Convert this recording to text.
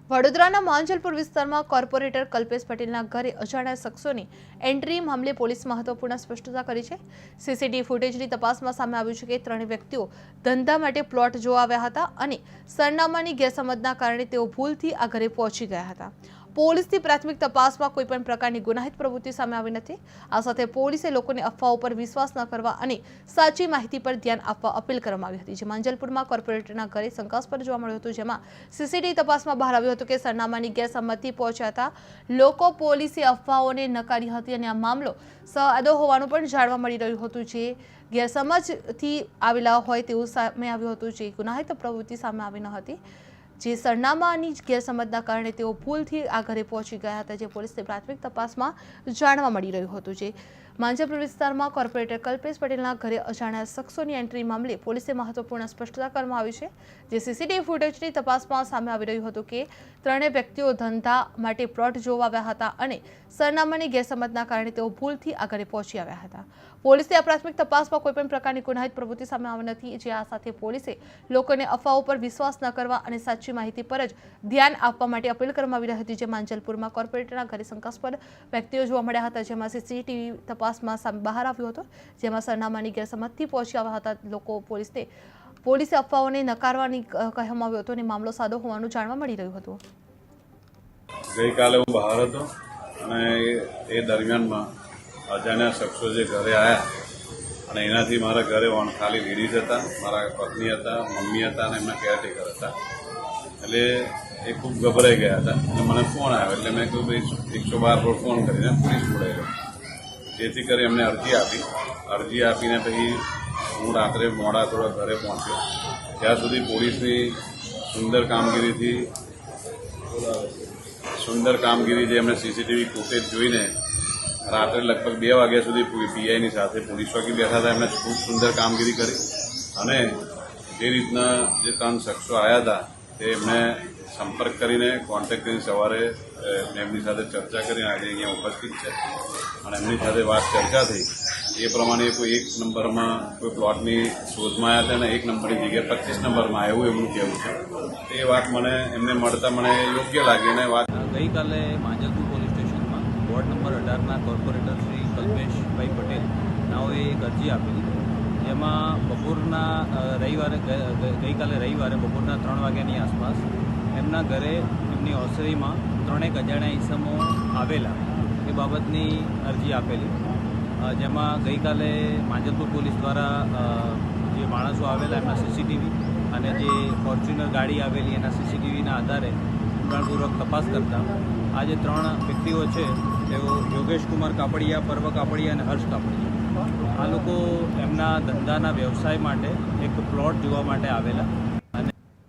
વડોદરાના માંજલપુર વિસ્તારમાં કોર્પોરેટર કલ્પેશ પટેલના ઘરે અજાણ્યા શખ્સોની એન્ટ્રી મામલે પોલીસ મહત્વપૂર્ણ સ્પષ્ટતા કરી છે। સીસીટીવી ફૂટેજની તપાસમાં સામે આવ્યું છે કે ત્રણેય વ્યક્તિઓ ધંધા માટે પ્લોટ જોવા આવ્યા હતા અને સરનામાની ગેરસમજના કારણે તેઓ ભૂલથી આ ઘરે પહોંચી ગયા હતા। પોલીસની પ્રાથમિક તપાસમાં કોઈ પણ પ્રકારની ગુનાહિત પ્રવૃત્તિ સામે આવી નથી। આ સાથે પોલીસે લોકોને અફવાઓ પર વિશ્વાસ ન કરવા અને સાચી માહિતી પર ધ્યાન આપવા અપીલ કરવામાં આવી હતી। જે માંજલપુરમાં કોર્પોરેટરના ઘરે શંકાસ્પદ જોવા મળ્યું હતું, જેમાં સીસીટીવી તપાસમાં બહાર આવ્યું હતું કે સરનામાની ગેરસમજથી પહોંચ્યા હતા લોકો। પોલીસે અફવાઓને નકારી હતી અને આ મામલો સાદો હોવાનું પણ જાણવા મળી રહ્યું હતું। જે ગેરસમજથી આવેલા હોય તેવું સામે આવ્યું હતું, જે ગુનાહિત પ્રવૃત્તિ સામે આવી ન હતી। જે સરનામાની ગેરસમજના કારણે તેઓ ભૂલથી આ ઘરે પહોંચી ગયા હતા, જે પોલીસની પ્રાથમિક તપાસમાં જાણવા મળી રહ્યું હતું। જે માંજલપુર વિસ્તારમાં કોર્પોરેટર કલ્પેશ પટેલના ઘરે અજાણ્યા શખ્સોની એન્ટ્રી મામલે પોલીસે મહત્વપૂર્ણ સ્પષ્ટતા કરવામાં આવી છે। જે સીસીટીવી ફૂટેજની તપાસમાં સામે આવી રહ્યું હતું કે ત્રણેય વ્યક્તિઓ ધંધા માટે પ્લોટ જોવા આવ્યા હતા અને સરનામાની ગેરસમજના કારણે તેઓ ભૂલથી આ ઘરે પહોંચી આવ્યા હતા। પોલીસે આ પ્રાથમિક તપાસમાં કોઈપણ પ્રકારની ગુનાહિત પ્રવૃત્તિ સામે આવી નથી। જે આ સાથે પોલીસે લોકોને અફવાઓ પર વિશ્વાસ ન કરવા અને સાચી માહિતી પર જ ધ્યાન આપવા માટે અપીલ કરવામાં આવી રહી હતી। જે માંજલપુરમાં કોર્પોરેટરના ઘરે શંકાસ્પદ વ્યક્તિઓ જોવા મળ્યા હતા, જેમાં સીસીટીવી તપાસમાં સામે બહાર આવ્યું હતું, જેમાં સરનામાની ગેરસમજથી પહોંચી આવ્યા હતા લોકો। પોલીસે અફવાઓને નકારવાની કહેવામાં આવ્યું હતું અને મામલો સાદો હોવાનું જાણવા મળી રહ્યું હતું। ગઈકાલે હું બહાર હતો અને એ દરમિયાનમાં અજાણ્યા શખ્સો જે ઘરે આવ્યા અને એનાથી મારા ઘરે ખાલી લેડીઝ હતા, મારા પત્ની હતા, મમ્મી હતા અને એમના કેરટેકર હતા। એટલે એ ખૂબ ગભરાઈ ગયા હતા અને મને ફોન આવ્યો એટલે મેં કહ્યું ભાઈ 112 પર ફોન કરીને પોલીસ બોલાવ્યો। જેથી કરી એમને અરજી આપીને પછી હું રાત્રે મોડા થોડા ઘરે પહોંચ્યો। ત્યાં સુધી પોલીસની સુંદર કામગીરી જે એમણે સીસીટીવી ફૂટેજ જોઈને રાત્રે લગભગ 2 વાગ્યા સુધી પીઆઈની સાથે પોલીસ ચોકી બેઠા હતા। એમણે ખૂબ સુંદર કામગીરી કરી અને જે રીતના જે 3 શખ્સો આવ્યા હતા તે એમને સંપર્ક કરીને કોન્ટેક્ટ કરીને સવારે એમની સાથે ચર્ચા કરીને આજે અહીંયા ઉપસ્થિત છે અને એમની સાથે ચર્ચા થઈ। એ પ્રમાણે કોઈ 1 નંબરમાં કોઈ પ્લોટની શોધમાં આવ્યા હતા અને 1 નંબરની જગ્યાએ 25 નંબરમાં આવ્યું એમનું કહેવું છે। એ વાત મને એમને મળતા મને યોગ્ય લાગી અને વાત ગઈકાલે માંજલપુર પોલીસ સ્ટેશનમાં વોર્ડ નંબર 18ના કોર્પોરેટર શ્રી કલ્પેશભાઈ પટેલ નાઓએ એક અરજી આપેલી, જેમાં ગઈકાલે રવિવારે બપોરના 3 વાગ્યાની આસપાસ એમના ઘરે એમની ઓસરીમાં 3 અજાણ્યા ઈસમો આવેલા એ બાબતની અરજી આપેલી। જેમાં ગઈકાલે માંજલપુર પોલીસ દ્વારા જે માણસો આવેલા એમના સીસીટીવી અને જે ફોર્ચ્યુનર ગાડી આવેલી એના સીસીટીવીના આધારે ઊંડાણપૂર્વક તપાસ કરતા આ જે 3 વ્યક્તિઓ છે તેઓ યોગેશ કુમાર કાપડિયા, પર્વ કાપડિયા અને હર્ષ કાપડિયા, આ લોકો એમના ધંધાના વ્યવસાય માટે એક પ્લોટ જોવા માટે આવેલા।